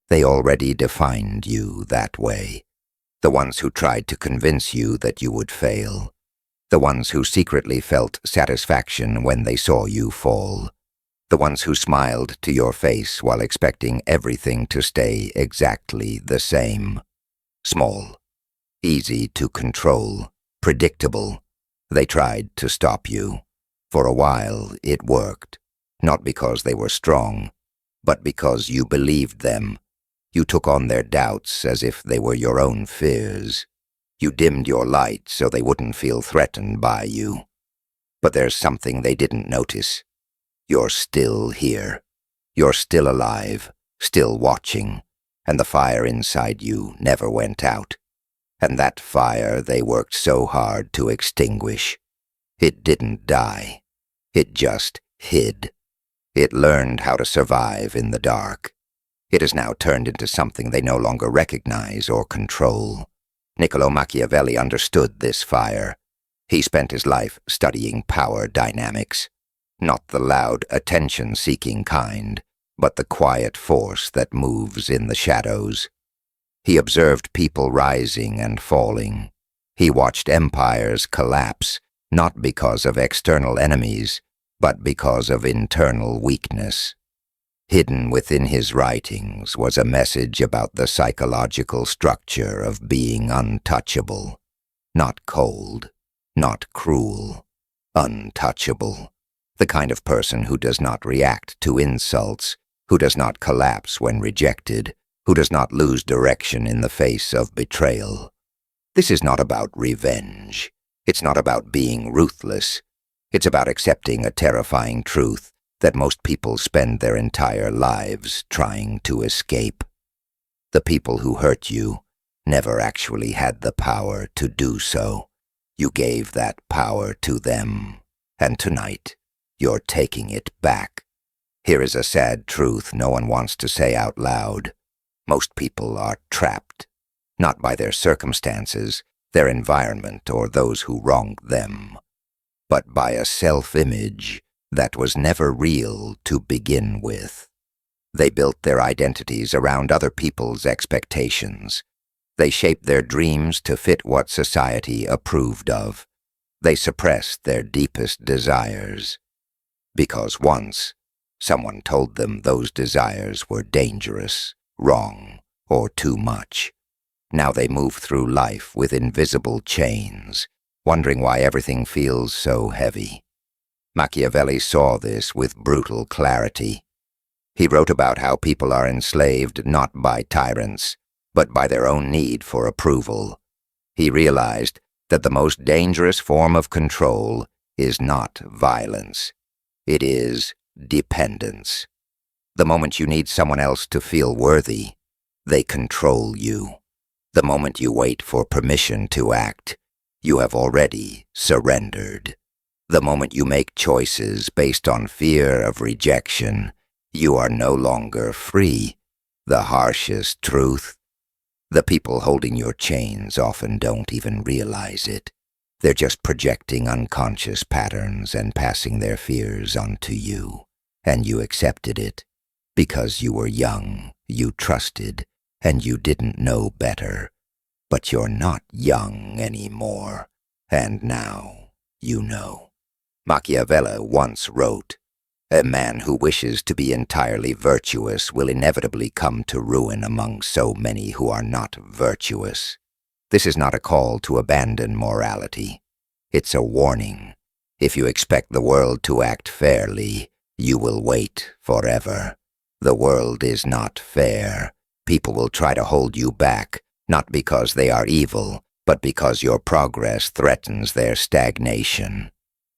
They already defined you that way. The ones who tried to convince you that you would fail. The ones who secretly felt satisfaction when they saw you fall. The ones who smiled to your face while expecting everything to stay exactly the same. Small, easy to control, predictable. They tried to stop you. For a while, it worked. Not because they were strong, but because you believed them. You took on their doubts as if they were your own fears. You dimmed your light so they wouldn't feel threatened by you. But there's something they didn't notice. You're still here. You're still alive, still watching, and the fire inside you never went out. And that fire they worked so hard to extinguish. It didn't die. It just hid. It learned how to survive in the dark. It has now turned into something they no longer recognize or control. Niccolò Machiavelli understood this fire. He spent his life studying power dynamics. Not the loud, attention-seeking kind, but the quiet force that moves in the shadows. He observed people rising and falling. He watched empires collapse, not because of external enemies, but because of internal weakness. Hidden within his writings was a message about the psychological structure of being untouchable. Not cold, not cruel, untouchable. The kind of person who does not react to insults, who does not collapse when rejected, who does not lose direction in the face of betrayal. This is not about revenge. It's not about being ruthless. It's about accepting a terrifying truth that most people spend their entire lives trying to escape. The people who hurt you never actually had the power to do so. You gave that power to them, and tonight, you're taking it back. Here is a sad truth no one wants to say out loud. Most people are trapped, not by their circumstances, their environment, or those who wronged them, but by a self-image that was never real to begin with. They built their identities around other people's expectations. They shaped their dreams to fit what society approved of. They suppressed their deepest desires. Because once, someone told them those desires were dangerous, wrong, or too much. Now they move through life with invisible chains, wondering why everything feels so heavy. Machiavelli saw this with brutal clarity. He wrote about how people are enslaved not by tyrants, but by their own need for approval. He realized that the most dangerous form of control is not violence. It is dependence. The moment you need someone else to feel worthy, they control you. The moment you wait for permission to act, you have already surrendered. The moment you make choices based on fear of rejection, you are no longer free. The harshest truth. The people holding your chains often don't even realize it. They're just projecting unconscious patterns and passing their fears onto you. And you accepted it. Because you were young, you trusted, and you didn't know better. But you're not young anymore. And now you know. Machiavelli once wrote, "A man who wishes to be entirely virtuous will inevitably come to ruin among so many who are not virtuous." This is not a call to abandon morality. It's a warning. If you expect the world to act fairly, you will wait forever. The world is not fair. People will try to hold you back, not because they are evil, but because your progress threatens their stagnation.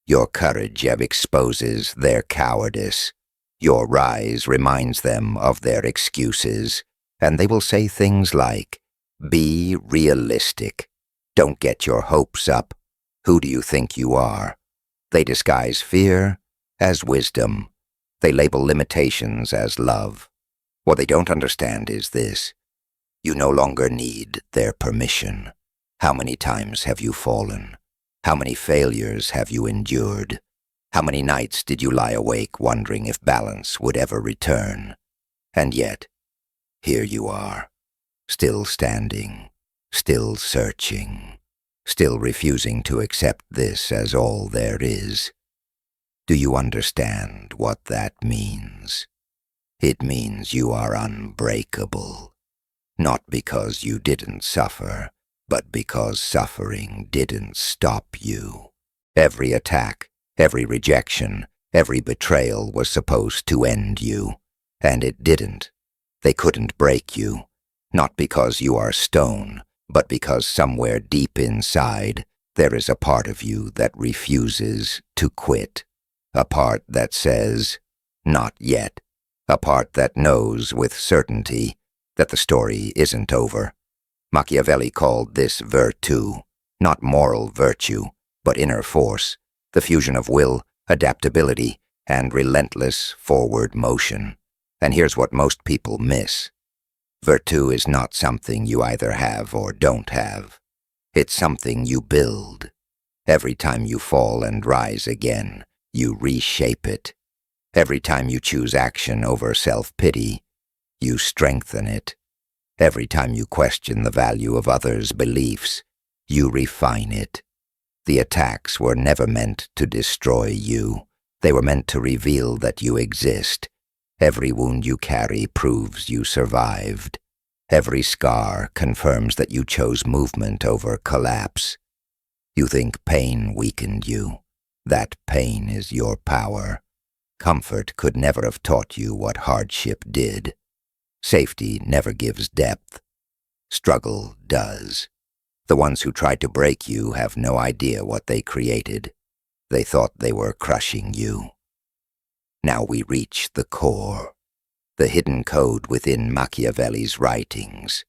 Your courage exposes their cowardice. Your rise reminds them of their excuses, and they will say things like, "Be realistic. Don't get your hopes up. Who do you think you are?" They disguise fear as wisdom. They label limitations as love. What they don't understand is this. You no longer need their permission. How many times have you fallen? How many failures have you endured? How many nights did you lie awake wondering if balance would ever return? And yet, Here you are, still standing, still searching, still refusing to accept this as all there is. Do you understand what that means? It means you are unbreakable, not because you didn't suffer, but because suffering didn't stop you. Every attack, every rejection, every betrayal was supposed to end you, and it didn't. They couldn't break you, not because you are stone, but because somewhere deep inside there is a part of you that refuses to quit, a part that says, not yet, a part that knows with certainty that the story isn't over. Machiavelli called this virtù, not moral virtue, but inner force, the fusion of will, adaptability, and relentless forward motion. And here's what most people miss. Virtù is not something you either have or don't have. It's something you build. Every time you fall and rise again, you reshape it. Every time you choose action over self-pity, you strengthen it. Every time you question the value of others' beliefs, you refine it. The attacks were never meant to destroy you. They were meant to reveal that you exist. Every wound you carry proves you survived. Every scar confirms that you chose movement over collapse. You think pain weakened you. That pain is your power. Comfort could never have taught you what hardship did. Safety never gives depth. Struggle does. The ones who tried to break you have no idea what they created. They thought they were crushing you. Now we reach the core, the hidden code within Machiavelli's writings,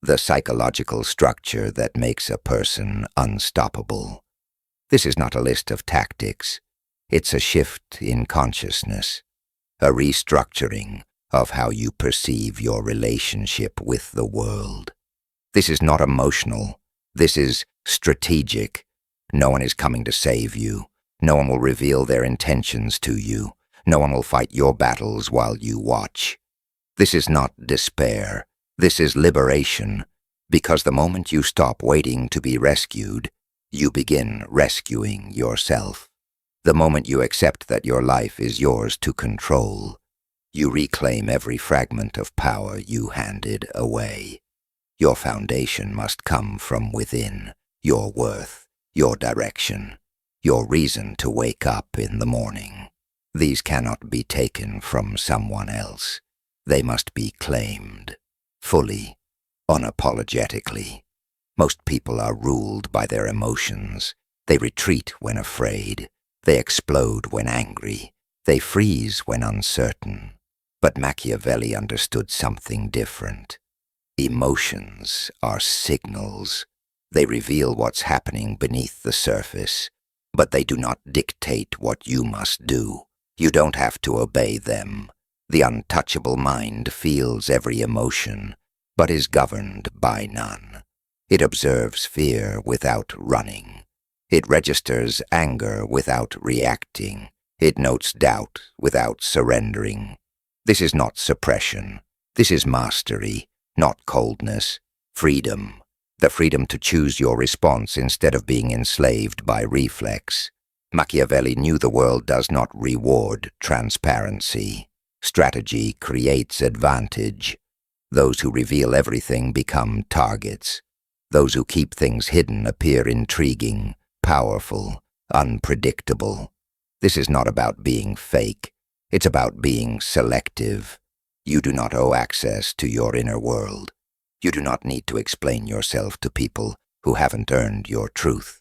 the psychological structure that makes a person unstoppable. This is not a list of tactics. It's a shift in consciousness, a restructuring of how you perceive your relationship with the world. This is not emotional. This is strategic. No one is coming to save you. No one will reveal their intentions to you. No one will fight your battles while you watch. This is not despair. This is liberation. Because the moment you stop waiting to be rescued, you begin rescuing yourself. The moment you accept that your life is yours to control, you reclaim every fragment of power you handed away. Your foundation must come from within, your worth, your direction, your reason to wake up in the morning. These cannot be taken from someone else. They must be claimed, fully, unapologetically. Most people are ruled by their emotions. They retreat when afraid. They explode when angry. They freeze when uncertain. But Machiavelli understood something different. Emotions are signals. They reveal what's happening beneath the surface, but they do not dictate what you must do. You don't have to obey them. The untouchable mind feels every emotion, but is governed by none. It observes fear without running. It registers anger without reacting. It notes doubt without surrendering. This is not suppression. This is mastery, not coldness. Freedom. The freedom to choose your response instead of being enslaved by reflex. Machiavelli knew the world does not reward transparency. Strategy creates advantage. Those who reveal everything become targets. Those who keep things hidden appear intriguing, powerful, unpredictable. This is not about being fake. It's about being selective. You do not owe access to your inner world. You do not need to explain yourself to people who haven't earned your truth.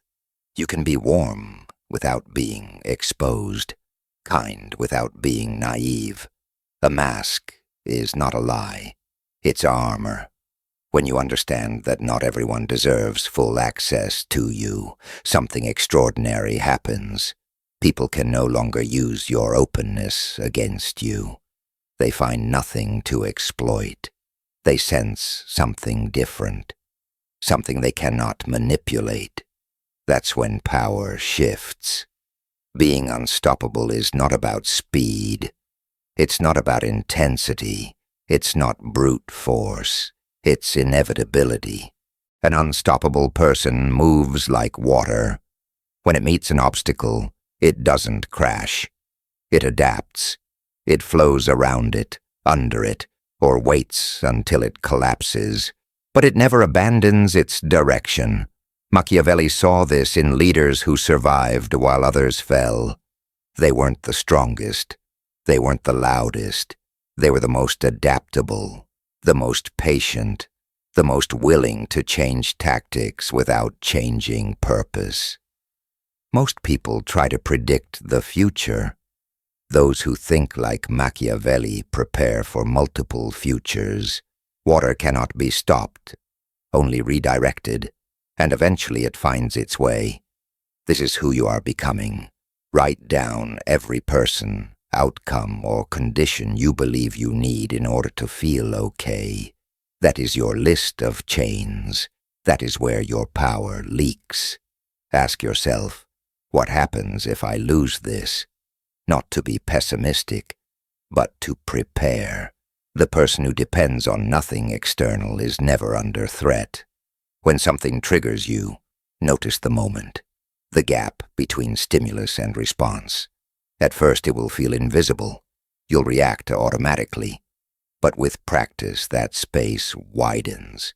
You can be warm without being exposed, kind without being naive. A mask is not a lie. It's armor. When you understand that not everyone deserves full access to you, something extraordinary happens. People can no longer use your openness against you. They find nothing to exploit. They sense something different, something they cannot manipulate. That's when power shifts. Being unstoppable is not about speed. It's not about intensity. It's not brute force. It's inevitability. An unstoppable person moves like water. When it meets an obstacle, it doesn't crash. It adapts. It flows around it, under it, or waits until it collapses. But it never abandons its direction. Machiavelli saw this in leaders who survived while others fell. They weren't the strongest. They weren't the loudest. They were the most adaptable, the most patient, the most willing to change tactics without changing purpose. Most people try to predict the future. Those who think like Machiavelli prepare for multiple futures. Water cannot be stopped, only redirected, and eventually it finds its way. This is who you are becoming. Write down every person, outcome, or condition you believe you need in order to feel okay. That is your list of chains. That is where your power leaks. Ask yourself, what happens if I lose this? Not to be pessimistic, but to prepare. The person who depends on nothing external is never under threat. When something triggers you, notice the moment, the gap between stimulus and response. At first it will feel invisible. You'll react automatically. But with practice, that space widens.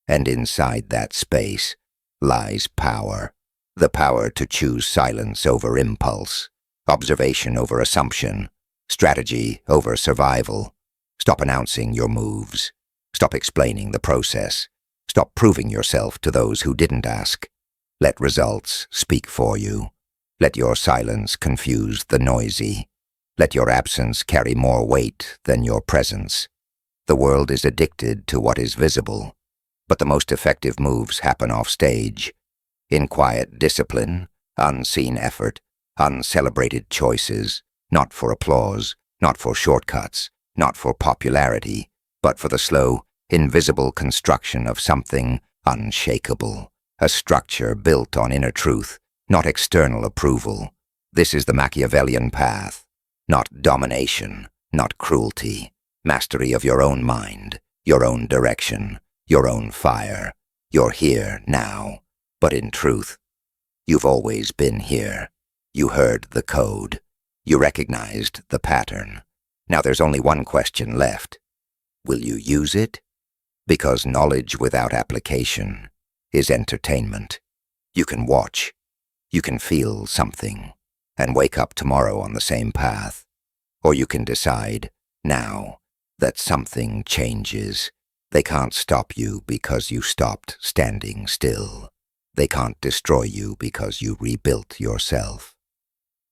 And inside that space lies power. The power to choose silence over impulse, observation over assumption, strategy over survival. Stop announcing your moves. Stop explaining the process. Stop proving yourself to those who didn't ask. Let results speak for you. Let your silence confuse the noisy. Let your absence carry more weight than your presence. The world is addicted to what is visible, but the most effective moves happen off stage. In quiet discipline, unseen effort, uncelebrated choices, not for applause, not for shortcuts, not for popularity, but for the slow, invisible construction of something unshakable, a structure built on inner truth, not external approval. This is the Machiavellian path, not domination, not cruelty, mastery of your own mind, your own direction, your own fire. You're here now, but in truth, you've always been here. You heard the code. You recognized the pattern. Now there's only one question left. Will you use it? Because knowledge without application is entertainment. You can watch, you can feel something, and wake up tomorrow on the same path. Or you can decide, now, that something changes. They can't stop you because you stopped standing still. They can't destroy you because you rebuilt yourself.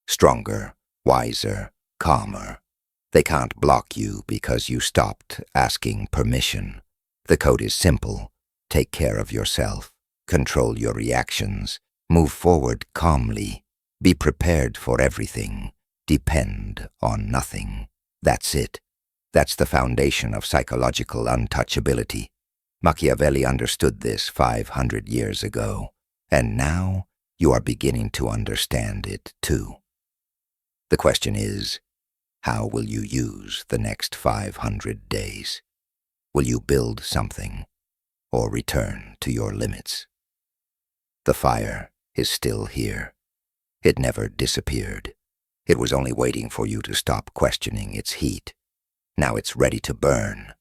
Stronger, wiser, calmer. They can't block you because you stopped asking permission. The code is simple. Take care of yourself. Control your reactions. Move forward calmly. Be prepared for everything. Depend on nothing. That's it. That's the foundation of psychological untouchability. Machiavelli understood this 500 years ago, and now you are beginning to understand it too. The question is, how will you use the next 500 days? Will you build something, or return to your limits? The fire is still here. It never disappeared. It was only waiting for you to stop questioning its heat. Now it's ready to burn.